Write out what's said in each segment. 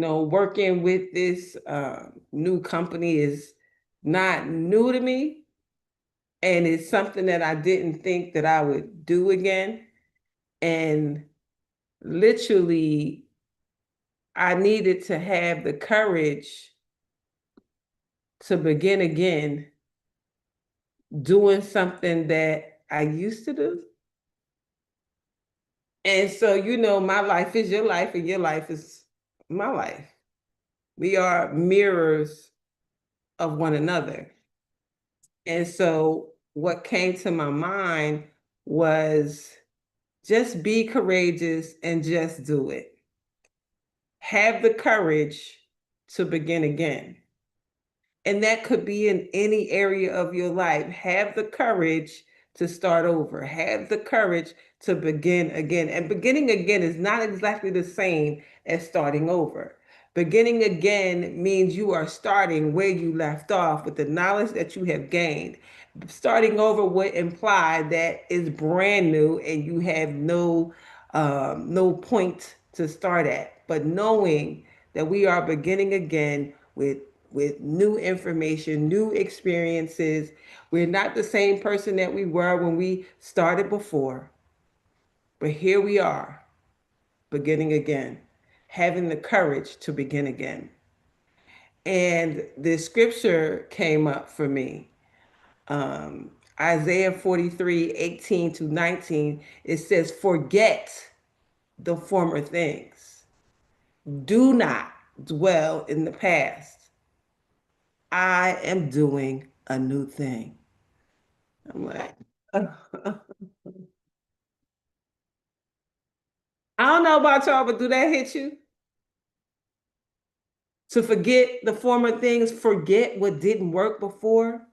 working with this new company is not new to me, and it's something that I didn't think that I would do again. And literally, I needed to have the courage to begin again doing something that I used to do. And so, my life is your life, and your life is my life. We are mirrors of one another. And so, what came to my mind was just be courageous and just do it. Have the courage to begin again. And that could be in any area of your life. Have the courage to start over. Have the courage to begin again. And beginning again is not exactly the same as starting over. Beginning again means you are starting where you left off with the knowledge that you have gained. Starting over would imply that it's brand new and you have no point to start at. But knowing that we are beginning again with new information, new experiences. We're not the same person that we were when we started before, but here we are, beginning again, having the courage to begin again. And the scripture came up for me. Isaiah 43:18 to 19, it says, forget the former things. Do not dwell in the past. I am doing a new thing. I'm like, I don't know about y'all, but do that hit you? To forget the former things, forget what didn't work before.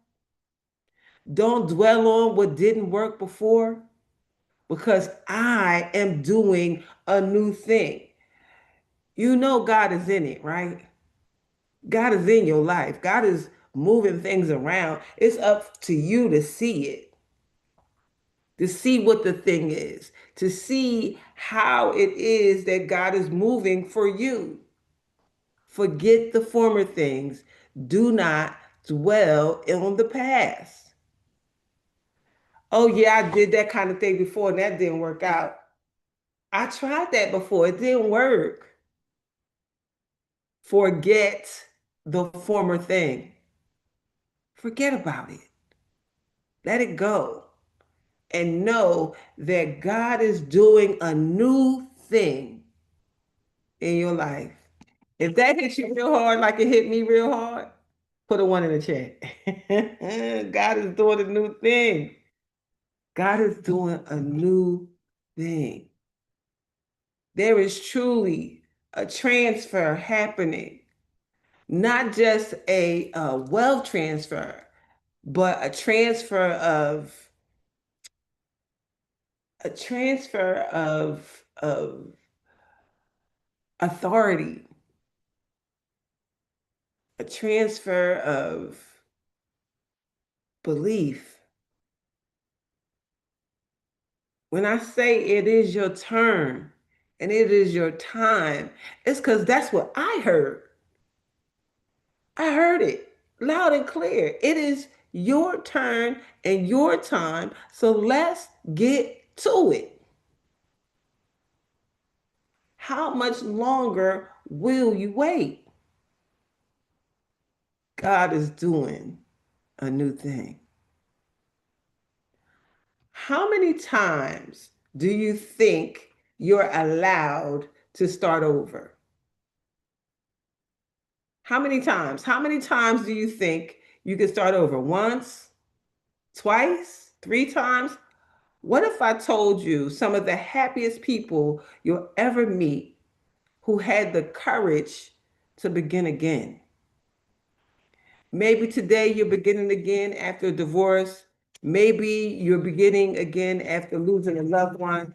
Don't dwell on what didn't work before because I am doing a new thing. You know, God is in it, right? God is in your life. God is moving things around. It's up to you to see it, to see what the thing is, to see how it is that God is moving for you. Forget the former things. Do not dwell on the past. Oh, yeah, I did that kind of thing before and that didn't work out. I tried that before, it didn't work. Forget the former thing. Forget about it. Let it go. And know that God is doing a new thing in your life. If that hits you real hard, like it hit me real hard, put a one in the chat. God is doing a new thing. God is doing a new thing. There is truly a transfer happening, not just a wealth transfer, but a transfer of authority, a transfer of belief. When I say it is your turn and it is your time, it's because that's what I heard. I heard it loud and clear. It is your turn and your time. So let's get to it. How much longer will you wait? God is doing a new thing. How many times do you think you're allowed to start over? How many times? How many times do you think you can start over? Once, twice, three times? What if I told you some of the happiest people you'll ever meet who had the courage to begin again? Maybe today you're beginning again after a divorce. Maybe you're beginning again after losing a loved one,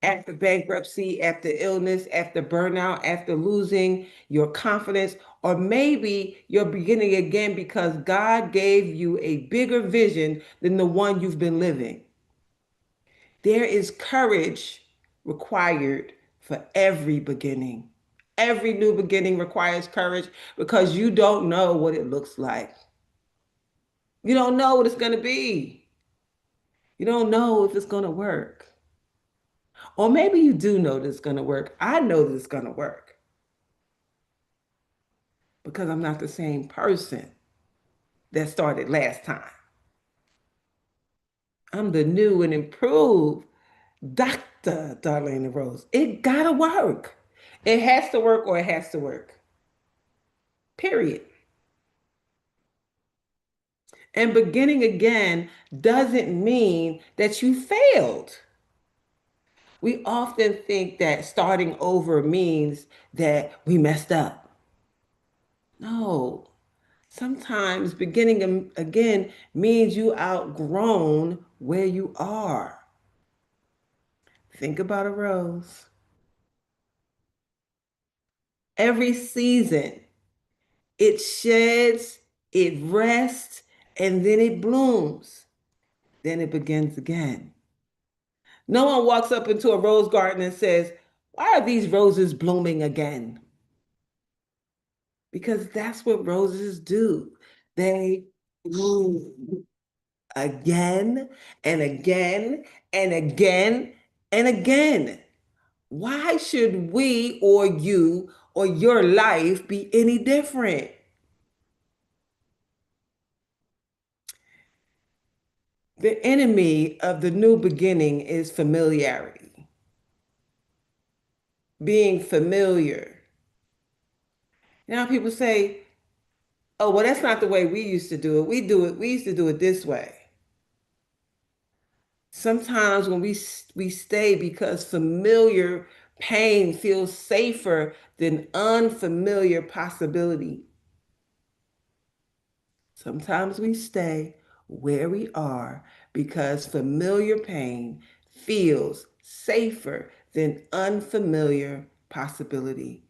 after bankruptcy, after illness, after burnout, after losing your confidence, or maybe you're beginning again because God gave you a bigger vision than the one you've been living. There is courage required for every beginning. Every new beginning requires courage because you don't know what it looks like. You don't know what it's going to be. You don't know if it's going to work. Or maybe you do know that it's going to work. I know that it's going to work because I'm not the same person that started last time. I'm the new and improved Dr. Darlene Rose. It gotta work. It has to work or it has to work. Period. And beginning again doesn't mean that you failed. We often think that starting over means that we messed up. No, sometimes beginning again means you outgrown where you are. Think about a rose. Every season, it sheds, it rests, and then it blooms. Then it begins again. No one walks up into a rose garden and says, "Why are these roses blooming again?" Because that's what roses do. They bloom again and again and again and again. Why should we or you or your life be any different? The enemy of the new beginning is familiarity, being familiar. Now people say, "Oh, well, that's not the way we used to do it. We used to do it this way." Sometimes when we stay because familiar pain feels safer than unfamiliar possibility. Sometimes we stay where we are because familiar pain feels safer than unfamiliar possibility.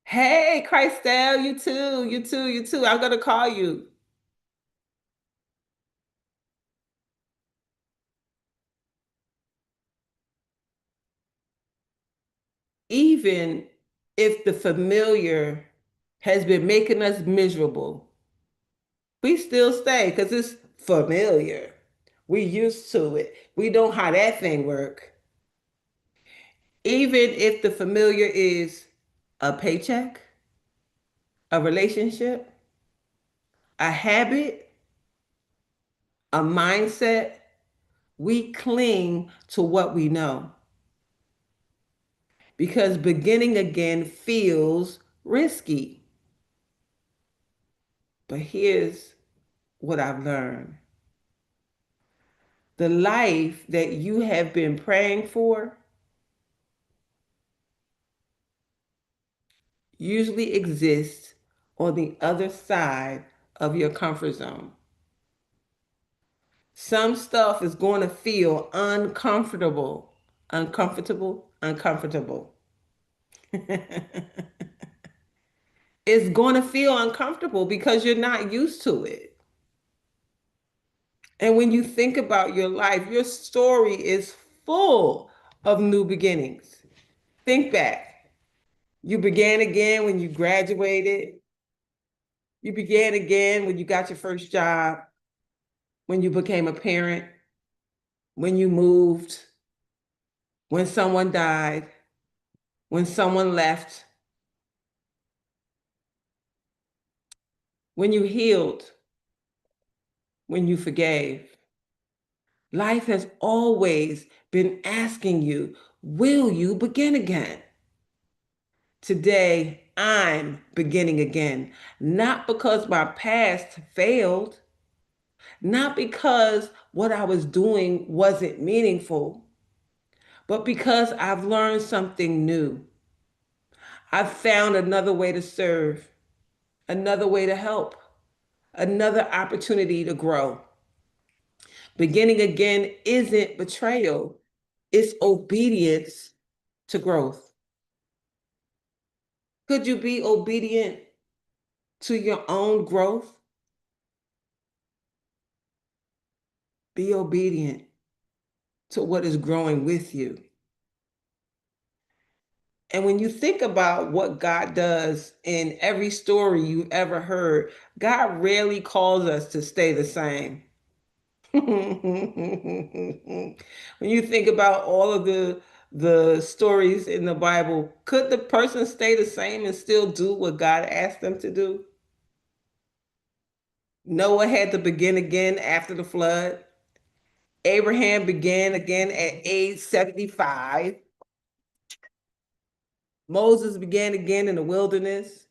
Hey, Christelle, you too, you too, you too. I'm gonna call you. Even if the familiar has been making us miserable, we still stay because it's familiar. We used to it. We know how that thing work. Even if the familiar is a paycheck, a relationship, a habit, a mindset, we cling to what we know because beginning again feels risky. But here's what I've learned: the life that you have been praying for usually exists on the other side of your comfort zone. Some stuff is going to feel uncomfortable, uncomfortable, uncomfortable. It's going to feel uncomfortable because you're not used to it. And when you think about your life, your story is full of new beginnings. Think back. You began again when you graduated. You began again when you got your first job, when you became a parent, when you moved, when someone died, when someone left, when you healed, when you forgave. Life has always been asking you, will you begin again? Today, I'm beginning again, not because my past failed, not because what I was doing wasn't meaningful, but because I've learned something new. I've found another way to serve, another way to help, another opportunity to grow. Beginning again isn't betrayal, it's obedience to growth. Could you be obedient to your own growth? Be obedient to what is growing with you. And when you think about what God does in every story you've ever heard, God rarely calls us to stay the same. When you think about all of the stories in the Bible, could the person stay the same and still do what God asked them to do? Noah had to begin again after the flood. Abraham began again at age 75. Moses began again in the wilderness.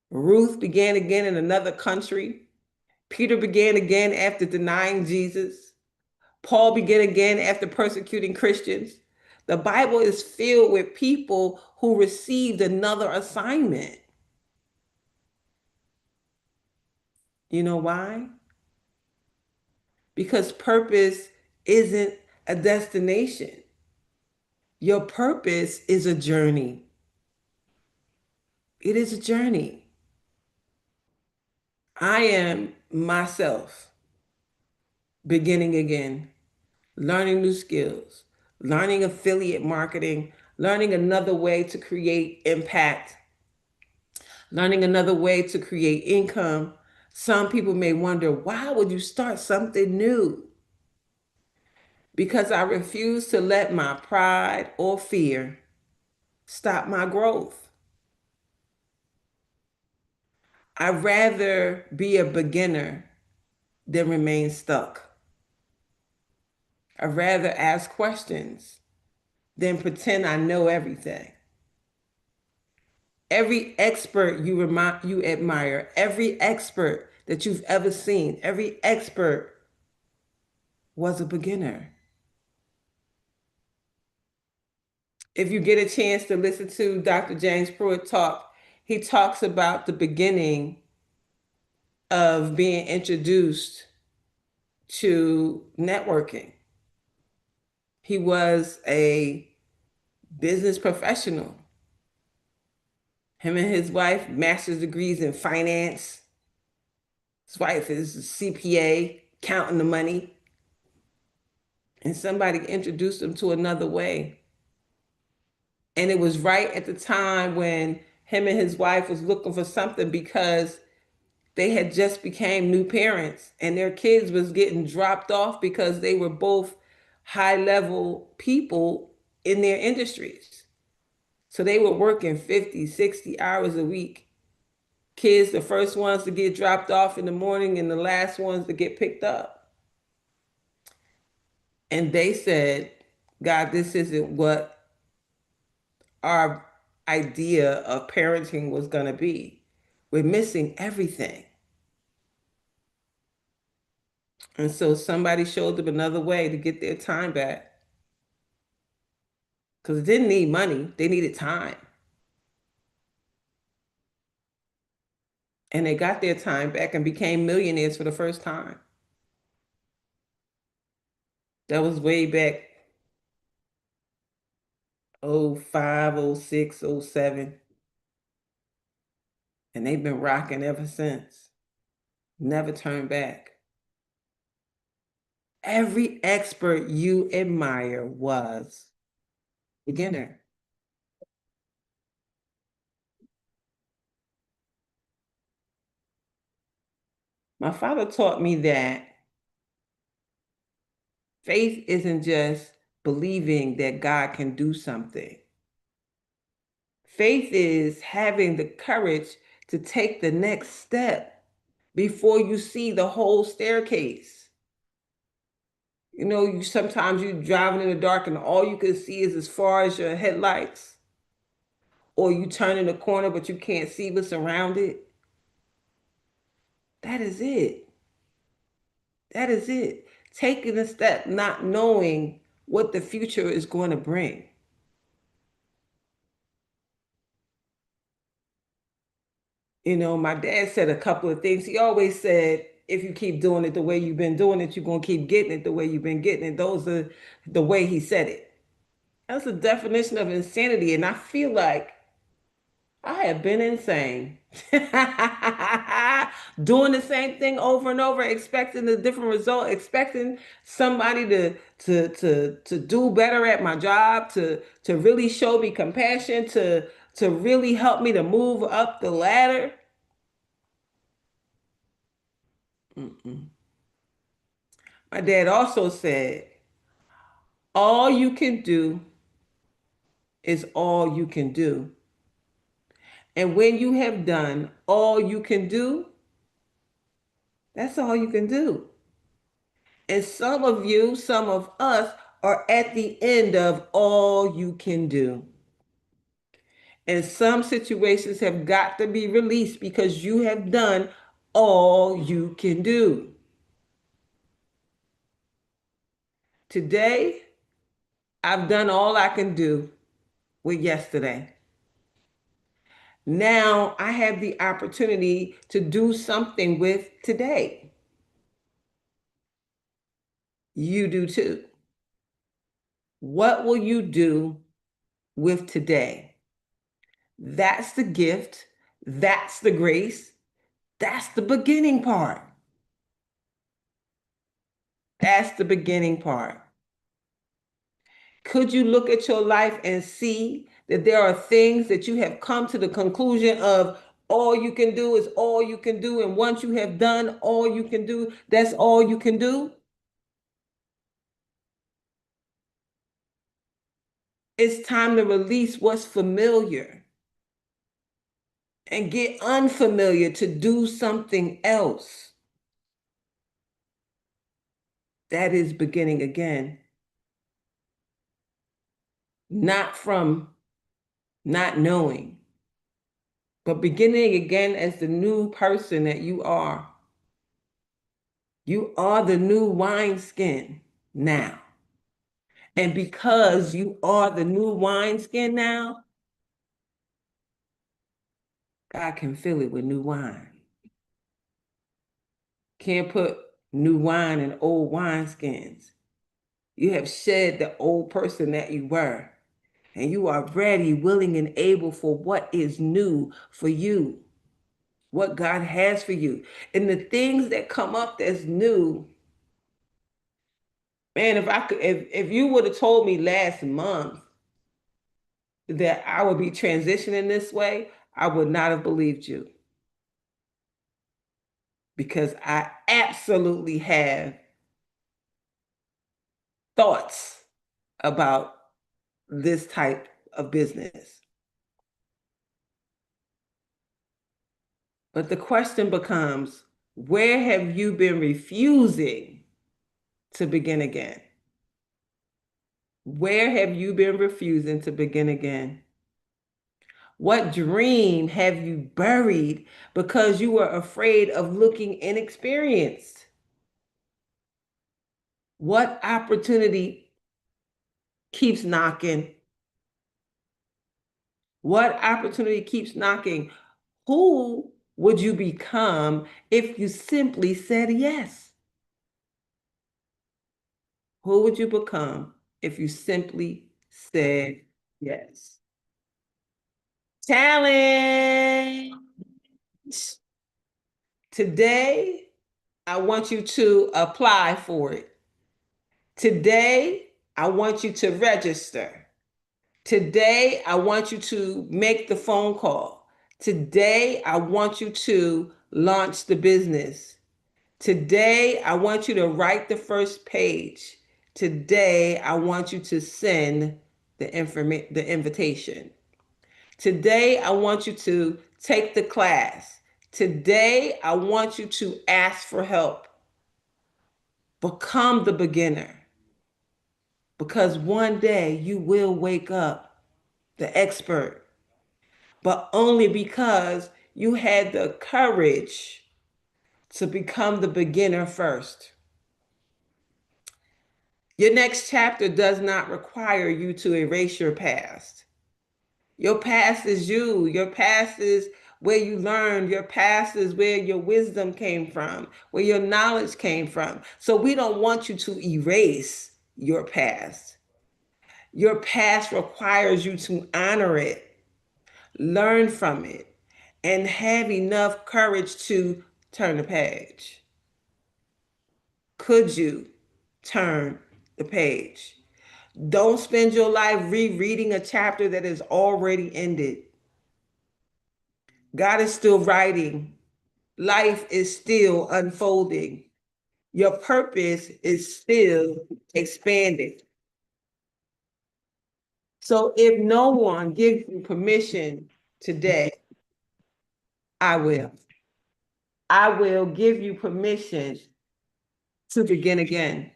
Ruth began again in another country. Peter began again after denying Jesus. Paul began again after persecuting Christians. The Bible is filled with people who received another assignment. You know why? Because purpose isn't a destination. Your purpose is a journey. It is a journey. I am myself beginning again, learning new skills, learning affiliate marketing, learning another way to create impact, learning another way to create income. Some people may wonder, why would you start something new? Because I refuse to let my pride or fear stop my growth. I'd rather be a beginner than remain stuck. I'd rather ask questions than pretend I know everything. Every expert you admire, every expert that you've ever seen, every expert was a beginner. If you get a chance to listen to Dr. James Pruitt talk, he talks about the beginning of being introduced to networking. He was a business professional. Him and his wife, master's degrees in finance. His wife is a CPA, counting the money. And somebody introduced him to another way. And it was right at the time when him and his wife was looking for something because they had just became new parents and their kids was getting dropped off because they were both high level people in their industries. So they were working 50, 60 hours a week. Kids, the first ones to get dropped off in the morning and the last ones to get picked up. And they said, God, this isn't what our idea of parenting was going to be. We're missing everything. And so somebody showed them another way to get their time back. Because it didn't need money, they needed time. And they got their time back and became millionaires for the first time. That was way back 05, 06, 07. And they've been rocking ever since. Never turned back. Every expert you admire was a beginner. My father taught me that faith isn't just believing that God can do something. Faith is having the courage to take the next step before you see the whole staircase. You know, you sometimes you driving in the dark and all you can see is as far as your headlights, or you turn in a corner but you can't see what's around it. That is it. That is it. Taking a step, not knowing what the future is going to bring. You know, my dad said a couple of things. He always said, if you keep doing it the way you've been doing it, you're going to keep getting it the way you've been getting it. Those are the way he said it. That's the definition of insanity. And I feel like I have been insane. Doing the same thing over and over, expecting a different result, expecting somebody to do better at my job, to really show me compassion, to really help me to move up the ladder. Mm-mm. My dad also said, all you can do is all you can do. And when you have done all you can do, that's all you can do. And some of you, some of us are at the end of all you can do. And some situations have got to be released because you have done all you can do. Today, I've done all I can do with yesterday. Now I have the opportunity to do something with today. You do too. What will you do with today? That's the gift. That's the grace. That's the beginning part. That's the beginning part. Could you look at your life and see that there are things that you have come to the conclusion of all you can do is all you can do? And once you have done all you can do, that's all you can do? It's time to release what's familiar and get unfamiliar to do something else. That is beginning again. Not from not knowing, but beginning again as the new person that you are. You are the new wineskin now. And because you are the new wineskin now, God can fill it with new wine. Can't put new wine in old wineskins. You have shed the old person that you were, and you are ready, willing, and able for what is new for you, what God has for you. And the things that come up that's new, man, if you would have told me last month that I would be transitioning this way, I would not have believed you because I absolutely have thoughts about this type of business. But the question becomes, where have you been refusing to begin again? Where have you been refusing to begin again? What dream have you buried because you were afraid of looking inexperienced? What opportunity keeps knocking? What opportunity keeps knocking? Who would you become if you simply said yes? Who would you become if you simply said yes? Challenge. Today, I want you to apply for it. Today, I want you to register. Today, I want you to make the phone call. Today, I want you to launch the business. Today, I want you to write the first page. Today, I want you to send the invitation. Today, I want you to take the class. Today, I want you to ask for help. Become the beginner because one day you will wake up the expert, but only because you had the courage to become the beginner first. Your next chapter does not require you to erase your past. Your past is you. Your past is where you learned. Your past is where your wisdom came from, where your knowledge came from. So we don't want you to erase your past. Your past requires you to honor it. learn from it, and have enough courage to turn the page? Could you turn the page? Don't spend your life rereading a chapter that is already ended. God is still writing. Life is still unfolding. Your purpose is still expanding. So if no one gives you permission today, I will. I will give you permission to begin again.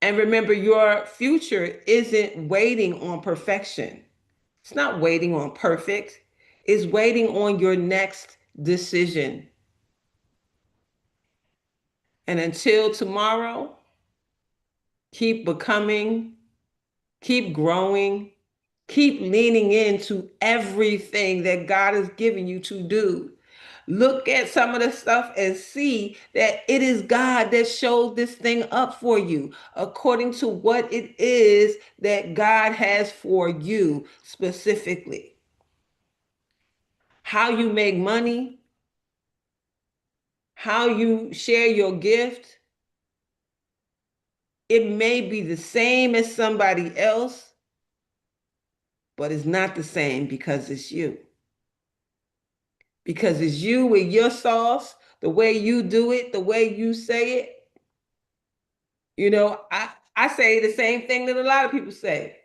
And remember, your future isn't waiting on perfection. It's not waiting on perfect. It's waiting on your next decision. And until tomorrow, keep becoming, keep growing, keep leaning into everything that God has given you to do. Look at some of the stuff and see that it is God that showed this thing up for you according to what it is that God has for you specifically. How you make money, how you share your gift, it may be the same as somebody else, but it's not the same because it's you. Because it's you with your sauce, the way you do it, the way you say it. I say the same thing that a lot of people say.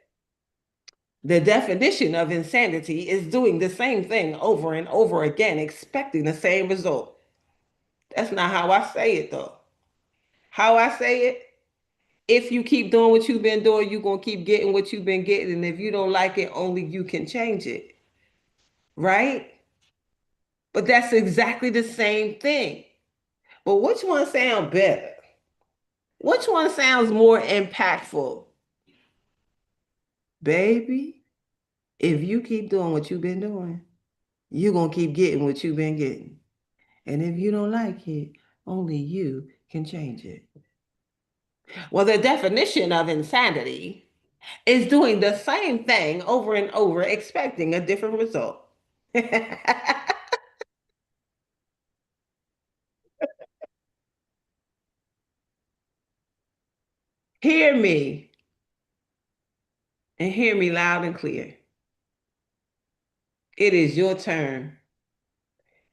The definition of insanity is doing the same thing over and over again, expecting the same result. That's not how I say it, though. How I say it, if you keep doing what you've been doing, you're going to keep getting what you've been getting. And if you don't like it, only you can change it. Right? But that's exactly the same thing. But which one sounds better? Which one sounds more impactful? Baby, if you keep doing what you've been doing, you're going to keep getting what you've been getting. And if you don't like it, only you can change it. Well, the definition of insanity is doing the same thing over and over, expecting a different result. Hear me and hear me loud and clear. It is your turn.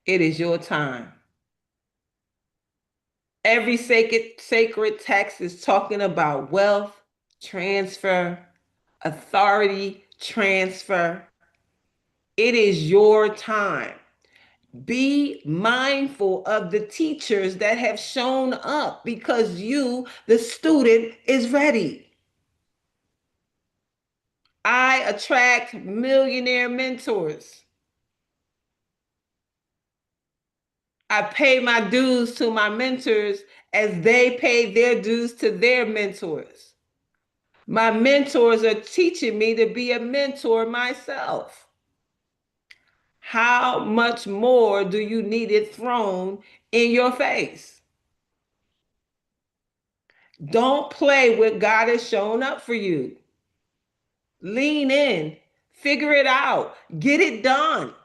It is your time. Every sacred text is talking about wealth transfer, authority transfer. It is your time. Be mindful of the teachers that have shown up because you, the student, is ready. I attract millionaire mentors. I pay my dues to my mentors as they pay their dues to their mentors. My mentors are teaching me to be a mentor myself. How much more do you need it thrown in your face? Don't play with God has shown up for you. Lean in, figure it out, get it done.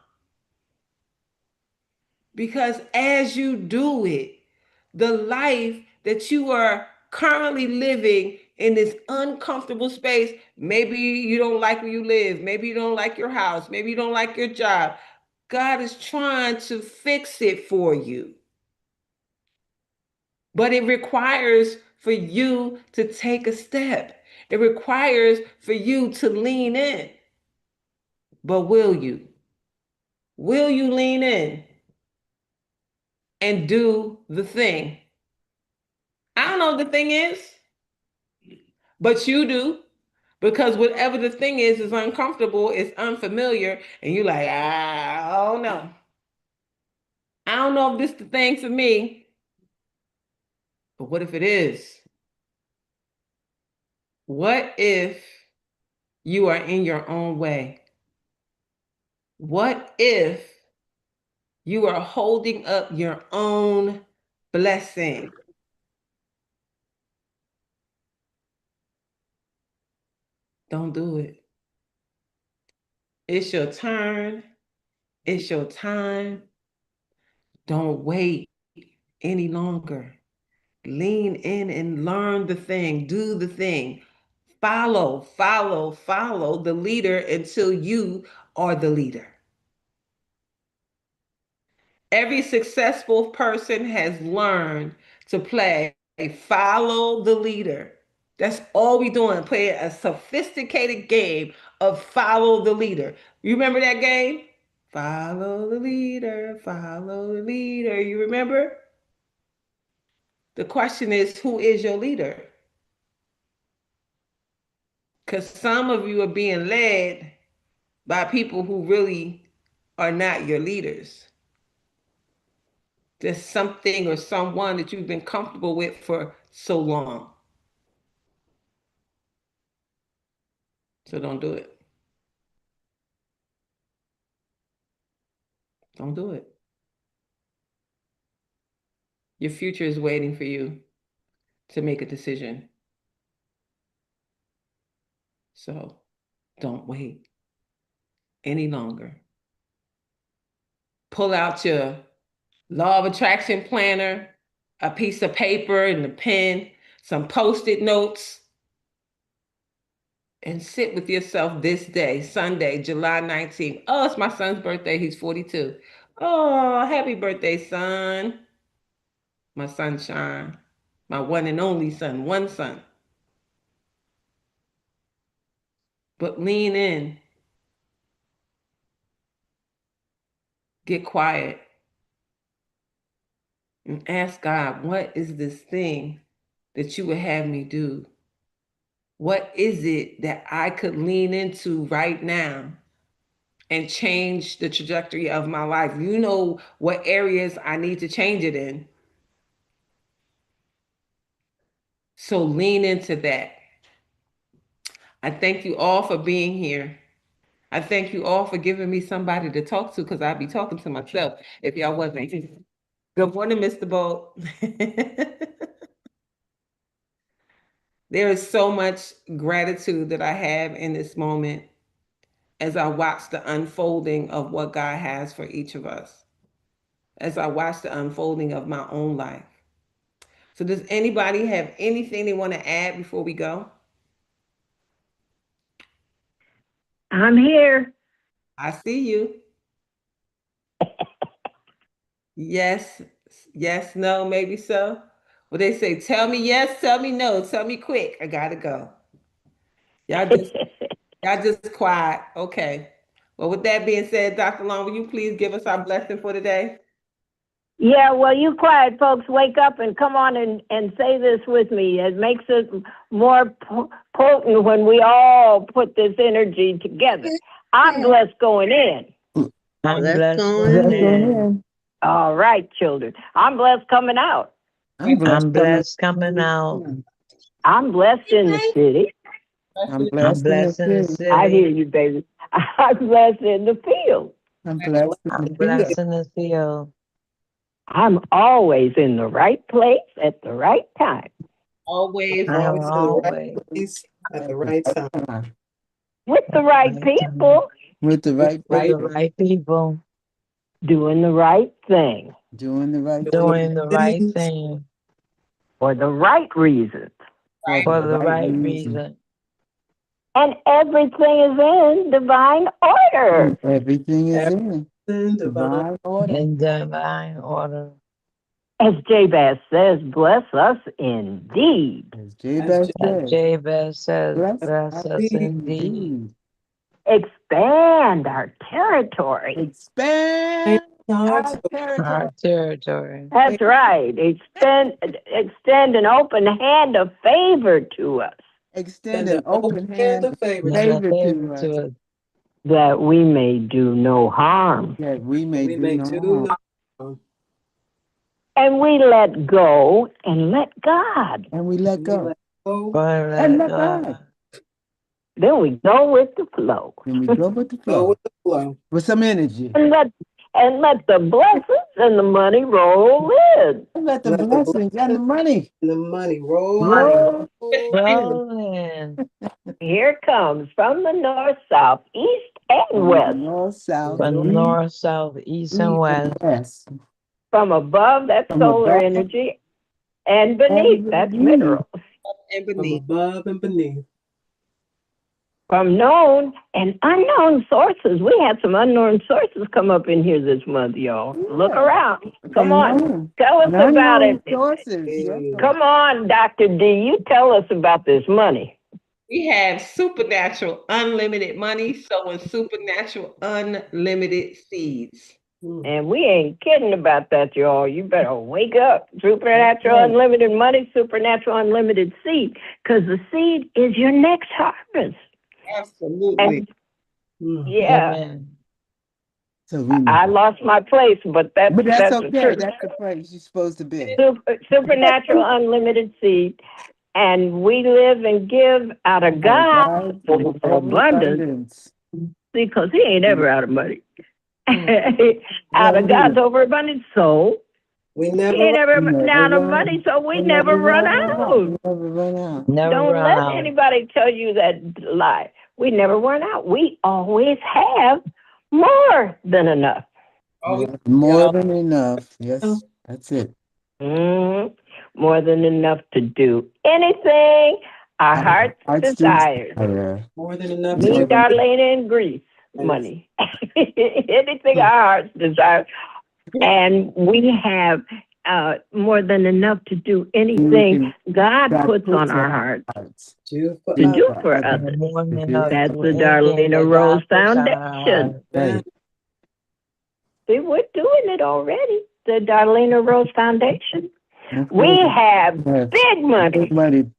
Because as you do it, the life that you are currently living in this uncomfortable space, maybe you don't like where you live, maybe you don't like your house, maybe you don't like your job. God is trying to fix it for you. But it requires for you to take a step. It requires for you to lean in. But will you? Will you lean in and do the thing? I don't know what the thing is, but you do. Because whatever the thing is uncomfortable, it's unfamiliar, and you're like, I don't know. I don't know if this is the thing for me. But what if it is? What if you are in your own way? What if you are holding up your own blessing? Don't do it. It's your turn. It's your time. Don't wait any longer. Lean in and learn the thing, do the thing. Follow the leader until you are the leader. Every successful person has learned to play follow the leader. That's all we doing, playing a sophisticated game of follow the leader. You remember that game? Follow the leader, follow the leader. You remember? The question is, who is your leader? Because some of you are being led by people who really are not your leaders. There's something or someone that you've been comfortable with for so long. So don't do it. Don't do it. Your future is waiting for you to make a decision. So don't wait any longer. Pull out your law of attraction planner, a piece of paper and a pen, some post-it notes, and sit with yourself this day, Sunday, July 19th. Oh, it's my son's birthday. He's 42. Oh, happy birthday, son. My sunshine, my one and only son, one son. But lean in, get quiet, and ask God, what is this thing that you would have me do? What is it that I could lean into right now and change the trajectory of my life? You know what areas I need to change it in. So lean into that. I thank you all for being here. I thank you all for giving me somebody to talk to, because I'd be talking to myself if y'all wasn't. Good morning, Mr. Bolt. There is so much gratitude that I have in this moment as I watch the unfolding of what God has for each of us, as I watch the unfolding of my own life. So does anybody have anything they want to add before we go? I'm here. I see you. Yes, yes, no, maybe so. Well, they say, tell me yes, tell me no, tell me quick. I gotta go. Y'all just y'all just quiet. Okay. Well, with that being said, Dr. Long, will you please give us our blessing for today? Yeah, well, you quiet folks, wake up and come on and say this with me. It makes it more potent when we all put this energy together. I'm blessed going in. I'm Let's blessed go going in. in. All right, children. I'm blessed coming out. I'm blessed coming out. I'm blessed in the city. I'm I'm blessed in the blessed in the city. I hear city. you, baby. I'm blessed in the field. I'm blessed in I'm the blessed. field. in the field. I'm always in the right place at the right time. Always. I'm I'm always in the right always place at the at the right right time. time. With the right Right time. people, With the With right the right people. right people. doing the right thing Doing the right Doing thing. the right thing. for the right reasons. For For the the right right reason. reason. And everything is in divine order. And everything is Everything in divine divine order. in divine order. As Jabez says, bless us indeed. As As Jabez As said, Jabez says, bless bless us us indeed. indeed. Expand our territory. Expand Our our territory. Our territory. That's right. Extend an open hand of favor to us Extend Send an an open open hand hand of of favor And a favor favor to us, to us, that we may do no harm. that we that may we do may no do harm. no harm. And we let go and let God. And we let We go. let go And and let let God. Then we go with the flow. Then we go with the go flow. with the flow. With some energy. And let the blessings and the money roll in. And let the Let the blessings and the blessings money and the money roll roll. in. Here it comes from the north, south, east, and west. North, south, From north, south, east, and west. west. From above, that's From solar above energy, and beneath, and that's beneath. minerals. And From beneath. above and beneath. From known and unknown sources. We had some unknown sources come up in here this month, y'all. Look Yeah. around. Come on. Unknown. Tell us about Unknown it. sources. Yes. Come on, Dr. D. You tell us about this money. We have supernatural unlimited money, sowing supernatural unlimited seeds. And we ain't kidding about that, y'all. You better wake up. Supernatural Right. unlimited money, supernatural unlimited seed. Because the seed is your next harvest. Absolutely. And yeah. Amen. So we I know. lost my place, but that's But that's the okay. truth. That's the place you're supposed to be. Supernatural unlimited seed. And we live and give out of God's abundance. Because he ain't ever out of money. Out of God's overabundance soul. We He never ain't ever never out of run- money, so we never run out. Never run out. Never Don't run let out. anybody tell you that lie. We never run out. We always have more than enough. Oh, Yeah, more than enough. Yes, that's it. More than enough to do anything our heart's desires. More than enough. Me, Darlaina, and Greece money. Anything our hearts desire. And we have more than enough to do anything God puts on our hearts to do for others. More than enough That's to the do anything Darlaina that Rose God puts on our Foundation. Right. See, we're doing it already. The Darlaina Rose Foundation. We have big money Money.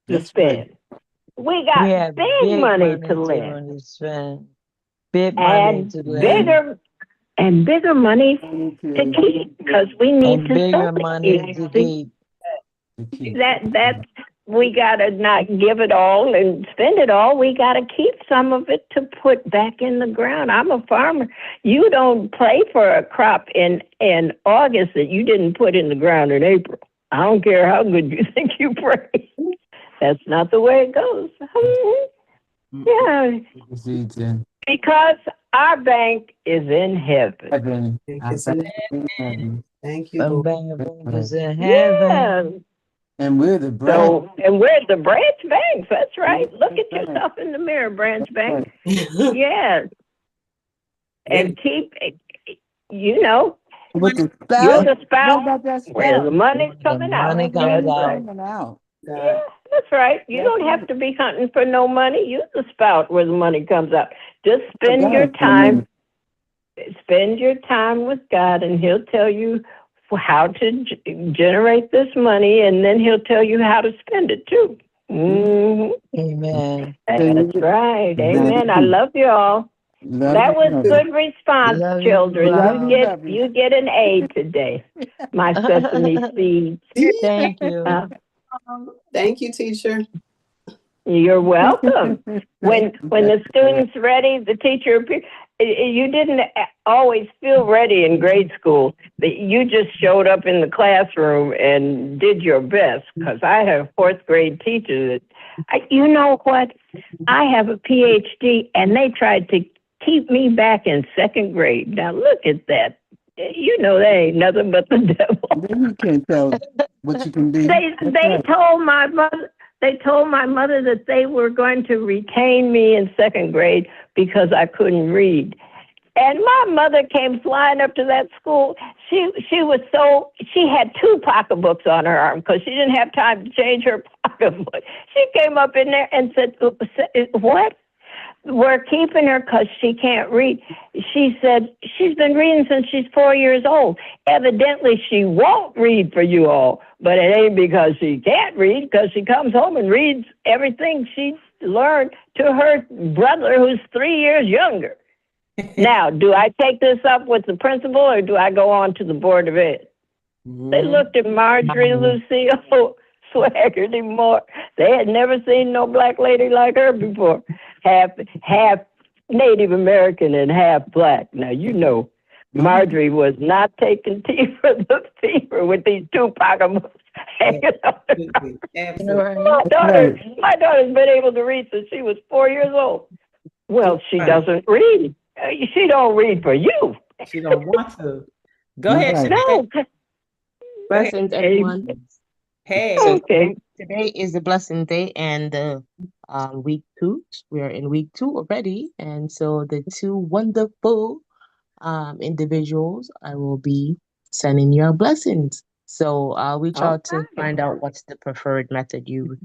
to spend. We got We have big money to lend. to spend. Big money And to lend. bigger money to keep, because we need And to bigger sow money to keep. That we gotta not give it all and spend it all. We gotta keep some of it to put back in the ground. I'm a farmer. You don't pray for a crop in August that you didn't put in the ground in April. I don't care how good you think you pray. That's not the way it goes. Yeah. Because our bank is in heaven. Thank you, The Lord. bank is in heaven. Yeah. And we're the branch. And we're the branch banks. That's right. Look at yourself in the mirror, branch bank. Yes. And keep, With the you're spout. the spout What about that where the spout? money's coming out. Money comes That's out. right. Coming out. Yeah, that's right. You don't have to be hunting for no money. You're the spout where the money comes out. Just spend your time. Spend your time with God, and He'll tell you how to generate this money, and then He'll tell you how to spend it too. Amen. That's right. Amen. I love you all. That was good response, Love you, children. love. You get an A today. My sesame seeds. Thank you. Thank you, teacher. You're welcome. When the student's ready, the teacher appears. You didn't always feel ready in grade school. You just showed up in the classroom and did your best. Because I have fourth grade teachers that, you know what? I have a PhD, and they tried to keep me back in second grade. Now look at that. You know that ain't nothing but the devil. Then you can't tell what you can be. They told my mother. They told my mother that they were going to retain me in second grade because I couldn't read. And my mother came flying up to that school. She had 2 pocketbooks on her arm because she didn't have time to change her pocketbook. She came up in there and said, "What? We're keeping her because she can't read." She said, "She's been reading since she's 4 years old. Evidently, she won't read for you all, but it ain't because she can't read, because she comes home and reads everything she learned to her brother who's 3 years younger." Now, do I take this up with the principal or do I go on to the Board of Ed? They looked at Marjorie Lucille Swaggerty Moore. They had never seen no black lady like her before. Half Native American and half black. Now, you know, Marjorie was not taking tea for the fever with these 2 pocketbooks hanging on. Absolutely. My daughter's been able to read since she was 4 years old. Well, she doesn't read. She don't read for you. She don't want to. Go You're ahead, right. Shay. No. Go ahead. Blessings, everyone. Hey. So Okay. today is a blessing day, and week 2. We are in week 2 already, and so the 2 wonderful individuals, I will be sending your blessings. So I'll reach All out to right. find out what's the preferred method you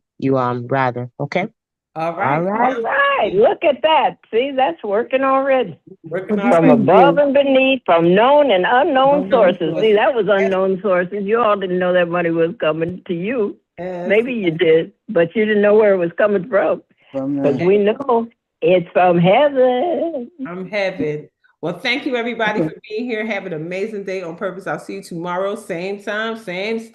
rather. Okay. All All right. right. All right. Look at that. See, that's working already. Working Well, this From already. thing above is and beneath, from known and unknown unknown sources. See, sources. that was unknown sources. You all didn't know that money was coming to you. Yes. Maybe you did, but you didn't know where it was coming from. From Because we know it's from heaven. From heaven. Well, thank you everybody for being here. Have an amazing day on purpose. I'll see you tomorrow, same time, same station.